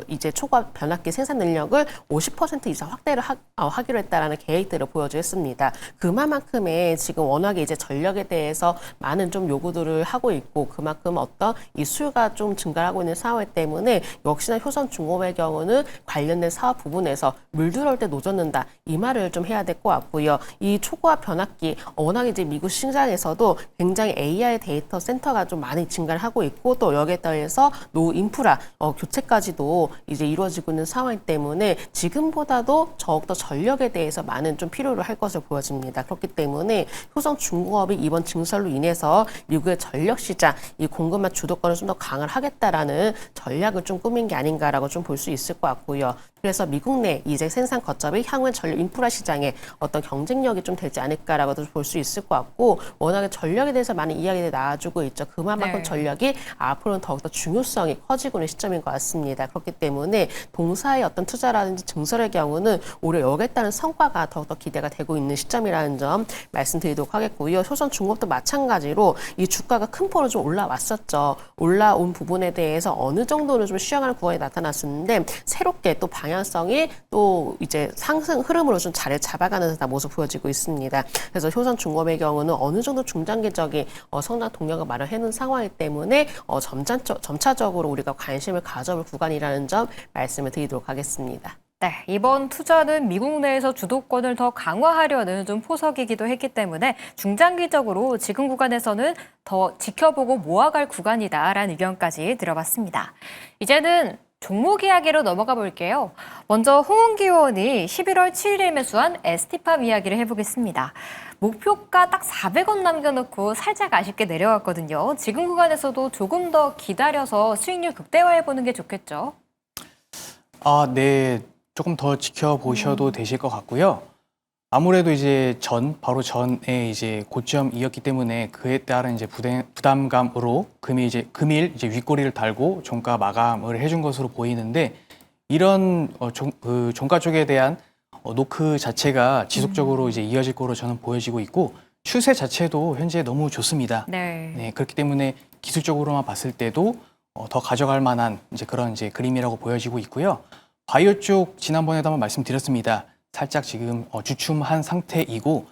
이제 초과 변압기 생산 능력을 50% 이상 확대를 하기로 했다라는 계획들을 보여주었습니다. 그만큼의 지금 워낙에 이제 전력에 대해서 많은 좀 요구들을 하고 있고 그만큼 어떤 이 수요가 좀 증가하고 있는 상황 때문에 역시나 효성중공업의 경우는 관련된 사업 부분에서 물 들어올 때 노젓는다 이 말을 좀 해야 될 것 같고요. 이 초과 변압기 워낙 이제 미국 시장에서도 굉장히 AI 데이터 센터가 좀 많이 증가를 하고 있고 또 여기에 따라서 노 인프라 교체까지도 이제 이루어지고 있는 상황이기 때문에 지금보다도 더욱더 전력에 대해서 많은 좀 필요로 할 것으로 보여집니다. 그렇기 때문에 효성중공업이 이번 증설로 인해서 미국의 전력 시장 이 공급망 주도권을 좀 더 강화를 하겠다라는 전략을 좀 꾸민 게 아닌가라고 좀 볼 수 있을 것 같고요. 그래서 미국 내 이제 생산 거점이 향후의 전력 인프라 시장에 어떤 경쟁력이 좀 되지 않을까라고도 볼 수 있을 것 같고 워낙에 전력에 대해서 많은 이야기들이 나와주고 있죠. 그만큼 네. 전력이 앞으로는 더욱더 중요성이 커지고 있는 시점인 것 같습니다. 그렇기 때문에 동사의 어떤 투자라든지 증설의 경우는 오히려 여기에 따른 성과가 더욱더 기대가 되고 있는 시점이라는 점 말씀드리도록 하겠고요. 효성중공업도 마찬가지로 이 주가가 큰 폭으로 좀 올라왔었죠. 올라온 부분에 대해서 어느 정도는 좀 쉬어가는 구간이 나타났었는데 새롭게 또 방향성이 또 이제 상승 흐름으로 좀 자리를 잡아가는 듯한 모습 보여지고 있습니다. 그래서 효성중공업의 경우는 어느 정도 중장기적인 성장 동력을 마련해 놓은 상황이기 때문에 점차적으로 우리가 관심을 가져볼 구간이라는 점 말씀을 드리도록 하겠습니다. 네, 이번 투자는 미국 내에서 주도권을 더 강화하려는 좀 포석이기도 했기 때문에 중장기적으로 지금 구간에서는 더 지켜보고 모아갈 구간이다라는 의견까지 들어봤습니다. 이제는 종목 이야기로 넘어가 볼게요. 먼저 홍은기 의원이 11월 7일에 매수한 ST팜 이야기를 해보겠습니다. 목표가 딱 400원 남겨놓고 살짝 아쉽게 내려왔거든요. 지금 구간에서도 조금 더 기다려서 수익률 극대화해보는 게 좋겠죠? 네. 조금 더 지켜보셔도 되실 것 같고요. 아무래도 이제 바로 전에 이제 고점이었기 때문에 그에 따른 이제 부담감으로 금일 이제 윗꼬리를 달고 종가 마감을 해준 것으로 보이는데 이런 종가 쪽에 대한 노크 자체가 지속적으로 이제 이어질 거로 저는 보여지고 있고 추세 자체도 현재 너무 좋습니다. 네. 그렇기 때문에 기술적으로만 봤을 때도 더 가져갈 만한 이제 그런 이제 그림이라고 보여지고 있고요. 바이오 쪽 지난번에도 한번 말씀드렸습니다. 살짝 지금 주춤한 상태이고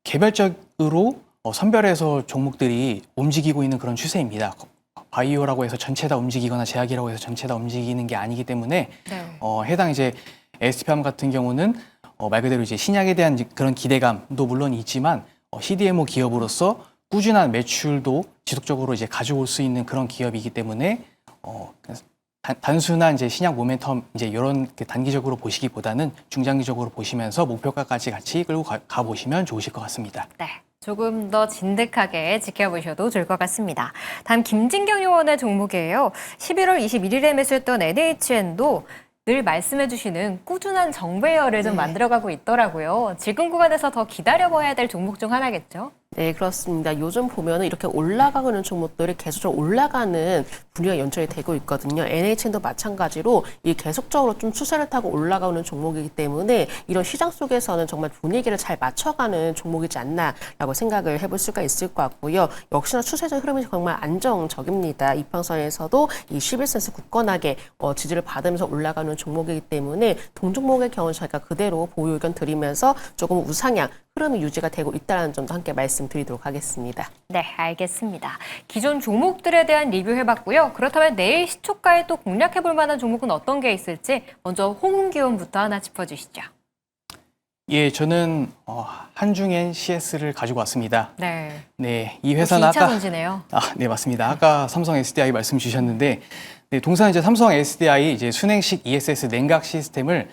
개별적으로 선별해서 종목들이 움직이고 있는 그런 추세입니다. 바이오라고 해서 전체 다 움직이거나 제약이라고 해서 전체 다 움직이는 게 아니기 때문에 네. 해당 이제 ST팜 같은 경우는 말 그대로 이제 신약에 대한 그런 기대감도 물론 있지만 CDMO 기업으로서 꾸준한 매출도 지속적으로 이제 가져올 수 있는 그런 기업이기 때문에 단순한 이제 신약 모멘텀 이제 이런 단기적으로 보시기보다는 중장기적으로 보시면서 목표가까지 같이 끌고 가 보시면 좋으실 것 같습니다. 네. 조금 더 진득하게 지켜보셔도 좋을 것 같습니다. 다음 김진경 의원의 종목이에요. 11월 21일에 매수했던 NHN도 늘 말씀해주시는 꾸준한 정배열을 좀 만들어가고 있더라고요. 지금 구간에서 더 기다려봐야 될 종목 중 하나겠죠? 네, 그렇습니다. 요즘 보면은 이렇게 올라가고 있는 종목들이 계속적으로 올라가는 분위기가 연출이 되고 있거든요. NHN도 마찬가지로 이 계속적으로 좀 추세를 타고 올라가는 종목이기 때문에 이런 시장 속에서는 정말 분위기를 잘 맞춰가는 종목이지 않나라고 생각을 해볼 수가 있을 것 같고요. 역시나 추세적 흐름이 정말 안정적입니다. 이평선에서도 이 11센스 굳건하게 지지를 받으면서 올라가는 종목이기 때문에 동종목의 경우는 저희가 그대로 보유 의견 드리면서 조금 우상향 흐름이 유지가 되고 있다는 점도 함께 말씀드리도록 하겠습니다. 네, 알겠습니다. 기존 종목들에 대한 리뷰해봤고요. 그렇다면 내일 시초가에 또 공략해볼 만한 종목은 어떤 게 있을지 먼저 홍은기 의원부터 하나 짚어주시죠. 예, 저는 한중엔 CS를 가지고 왔습니다. 네. 네, 이 회사는 2차 전지네요. 네, 맞습니다. 아까 삼성 SDI 말씀 주셨는데, 네, 동사는 이제 삼성 SDI 이제 순행식 ESS 냉각 시스템을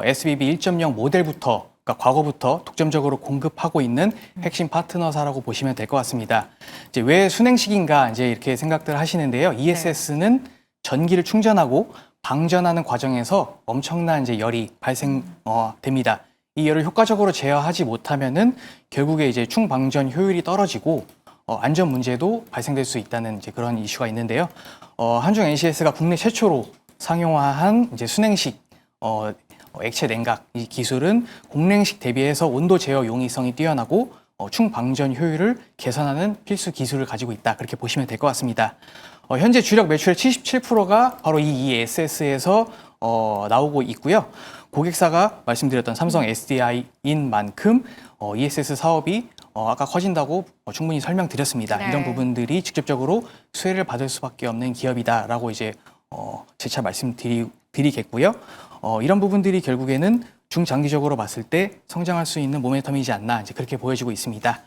SBB 1.0 모델부터 그러니까 과거부터 독점적으로 공급하고 있는 핵심 파트너사라고 보시면 될 것 같습니다. 이제 왜 순행식인가 이제 이렇게 생각들 하시는데요. ESS는 전기를 충전하고 방전하는 과정에서 엄청난 이제 열이 발생됩니다. 이 열을 효과적으로 제어하지 못하면은 결국에 이제 충방전 효율이 떨어지고 안전 문제도 발생될 수 있다는 이제 그런 이슈가 있는데요. 한중 NCS가 국내 최초로 상용화한 이제 순행식 액체 냉각 이 기술은 공냉식 대비해서 온도 제어 용이성이 뛰어나고 충방전 효율을 개선하는 필수 기술을 가지고 있다. 그렇게 보시면 될 것 같습니다. 현재 주력 매출의 77%가 바로 이 ESS에서 나오고 있고요. 고객사가 말씀드렸던 삼성 SDI인 만큼 ESS 사업이 아까 커진다고 충분히 설명드렸습니다. 네. 이런 부분들이 직접적으로 수혜를 받을 수밖에 없는 기업이다라고 이제 재차 말씀드리겠고요. 이런 부분들이 결국에는 중장기적으로 봤을 때 성장할 수 있는 모멘텀이지 않나 이제 그렇게 보여지고 있습니다.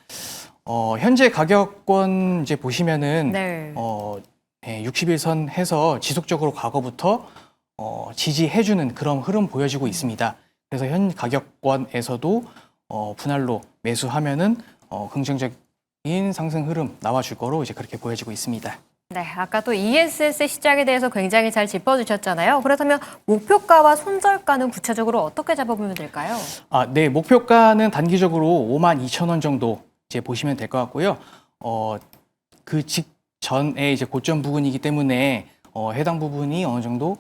현재 가격권 이제 보시면은 네. 60일선 해서 지속적으로 과거부터 지지해주는 그런 흐름 보여지고 있습니다. 그래서 현 가격권에서도 분할로 매수하면은 긍정적인 상승 흐름 나와줄 거로 이제 그렇게 보여지고 있습니다. 네, 아까 또 ESS 시장에 대해서 굉장히 잘 짚어주셨잖아요. 그렇다면 목표가와 손절가는 구체적으로 어떻게 잡아보면 될까요? 네, 목표가는 단기적으로 52,000원 정도 이제 보시면 될 것 같고요. 그 직전에 이제 고점 부분이기 때문에 해당 부분이 어느 정도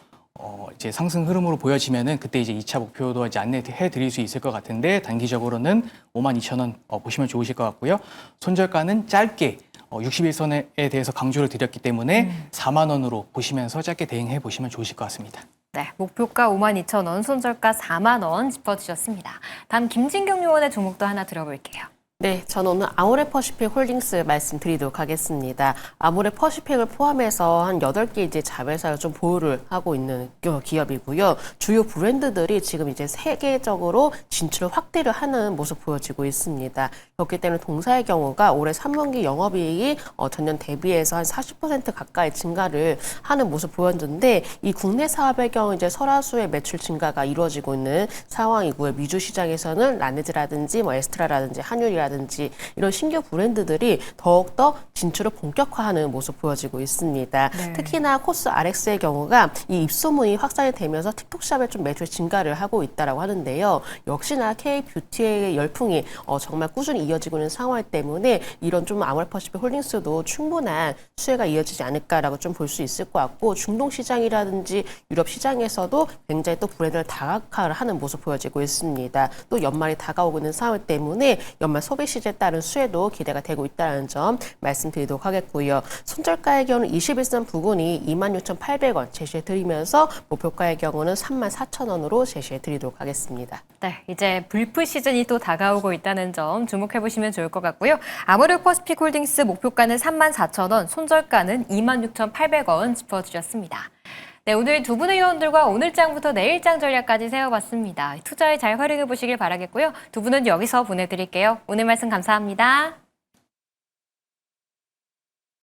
이제 상승 흐름으로 보여지면은 그때 이제 2차 목표도 이제 안내해 드릴 수 있을 것 같은데 단기적으로는 52,000원 보시면 좋으실 것 같고요. 손절가는 짧게 60일선에 대해서 강조를 드렸기 때문에 4만 원으로 보시면서 짧게 대응해 보시면 좋으실 것 같습니다. 네, 목표가 52,000원, 손절가 4만 원 짚어주셨습니다. 다음 김진경 요원의 종목도 하나 들어볼게요. 네, 저는 오늘 아모레퍼시픽 홀딩스 말씀드리도록 하겠습니다. 아모레퍼시픽을 포함해서 한 8개 이제 자회사를 좀 보유를 하고 있는 기업이고요. 주요 브랜드들이 지금 이제 세계적으로 진출을 확대를 하는 모습 보여지고 있습니다. 그렇기 때문에 동사의 경우가 올해 3분기 영업이익이 전년 대비해서 한 40% 가까이 증가를 하는 모습 보였는데 이 국내 사업의 경우 이제 설화수의 매출 증가가 이루어지고 있는 상황이고요. 미주 시장에서는 라네즈라든지 뭐 에스트라라든지 한율이라든지 이런 신규 브랜드들이 더욱더 진출을 본격화하는 모습 보여지고 있습니다. 네. 특히나 코스 RX의 경우가 이 입소문이 확산이 되면서 틱톡샵에 좀 매출 증가를 하고 있다라고 하는데요. 역시나 K-뷰티의 열풍이 정말 꾸준히 이어지고 있는 상황 때문에 이런 좀 아모레퍼시픽 홀딩스도 충분한 수혜가 이어지지 않을까라고 좀 볼 수 있을 것 같고 중동 시장이라든지 유럽 시장에서도 굉장히 또 브랜드를 다각화를 하는 모습 보여지고 있습니다. 또 연말이 다가오고 있는 상황 때문에 연말 소비 시즌에 따른 수혜도 기대가 되고 있다는 점 말씀드리도록 하겠고요. 손절가의 경우는 21선 부근이 26,800원 제시해드리면서 목표가의 경우는 34,000원으로 제시해드리도록 하겠습니다. 네, 이제 불프 시즌이 또 다가오고 있다는 점 주목해보시면 좋을 것 같고요. 아모레퍼시픽 홀딩스 목표가는 34,000원, 손절가는 26,800원 짚어주셨습니다. 네, 오늘 두 분의 요원들과 오늘장부터 내일장 전략까지 세워봤습니다. 투자에 잘 활용해 보시길 바라겠고요. 두 분은 여기서 보내드릴게요. 오늘 말씀 감사합니다.